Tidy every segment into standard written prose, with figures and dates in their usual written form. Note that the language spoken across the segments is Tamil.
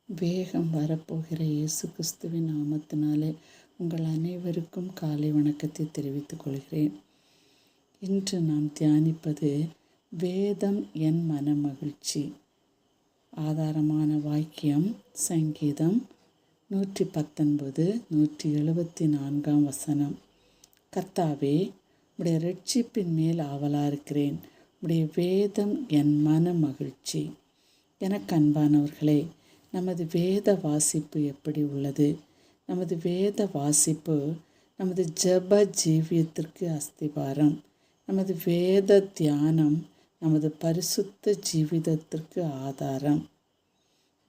வேகம் வரப்போகிற இயேசு கிறிஸ்துவின் நாமத்தினாலே உங்கள் அனைவருக்கும் காலை வணக்கத்தை தெரிவித்துக் கொள்கிறேன். இன்று நாம் தியானிப்பது வேதம் என் மனமகிழ்ச்சி. ஆதாரமான வாக்கியம் சங்கீதம் 119 174 கர்த்தாவே, உடைய இரட்சிப்பின் மேல் ஆவலாயிருக்கிறேன். உடைய வேதம் என் மன மகிழ்ச்சி. எனக்கு அன்பானவர்களே, நமது வேத வாசிப்பு எப்படி உள்ளது? நமது வேத வாசிப்பு நமது ஜெப ஜீவியத்திற்கு அஸ்திபாரம். நமது வேத தியானம் நமது பரிசுத்த ஜீவிதத்திற்கு ஆதாரம்.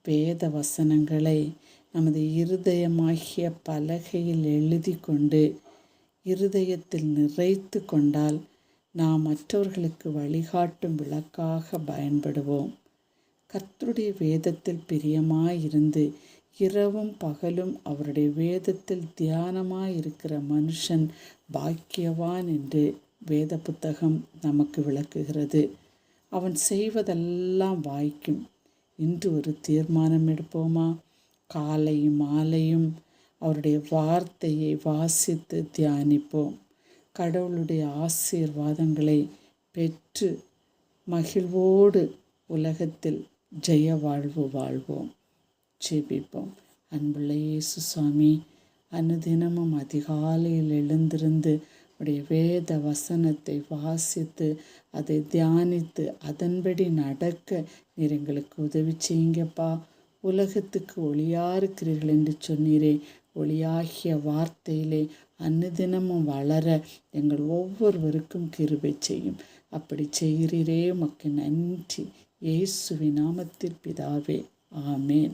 வேத வசனங்களை நமது இருதயமாகிய பலகையில் எழுதி கொண்டு இருதயத்தில் நிறைத்து கொண்டால் நாம் மற்றவர்களுக்கு வழிகாட்டும் விளக்காக பயன்படுவோம். கர்த்தருடைய வேதத்தில் பிரியமாயிருந்து இரவும் பகலும் அவருடைய வேதத்தில் தியானமாயிருக்கிற மனுஷன் பாக்கியவான் என்று வேத புத்தகம் நமக்கு விளக்குகிறது. அவன் செய்வதெல்லாம் வாய்க்கும். இன்று ஒரு தீர்மானம் எடுப்போமா? காலையும் மாலையும் அவருடைய வார்த்தையை வாசித்து தியானிப்போம். கடவுளுடைய ஆசீர்வாதங்களை பெற்று மகிழ்வோடு உலகத்தில் ஜெய வாழ்வு வாழ்வோம். ஜெபிப்போம். அன்புள்ள இயேசு சுவாமி, அனுதினமும் அதிகாலையில் எழுந்திருந்து உடைய வேத வசனத்தை வாசித்து அதை தியானித்து அதன்படி நடக்க நீர் எங்களுக்கு உதவி செய்யுங்கப்பா. உலகத்துக்கு ஒளியாக இருக்கிறீர்கள் என்று சொன்னீரே, ஒளியாகிய வார்த்தையிலே அனுதினமும் வளர எங்கள் ஒவ்வொருவருக்கும் கிருபை செய்யும். அப்படி செய்கிறீரே, உமக்கு நன்றி. இயேசுவின் நாமத்தில் பிதாவே, ஆமேன்.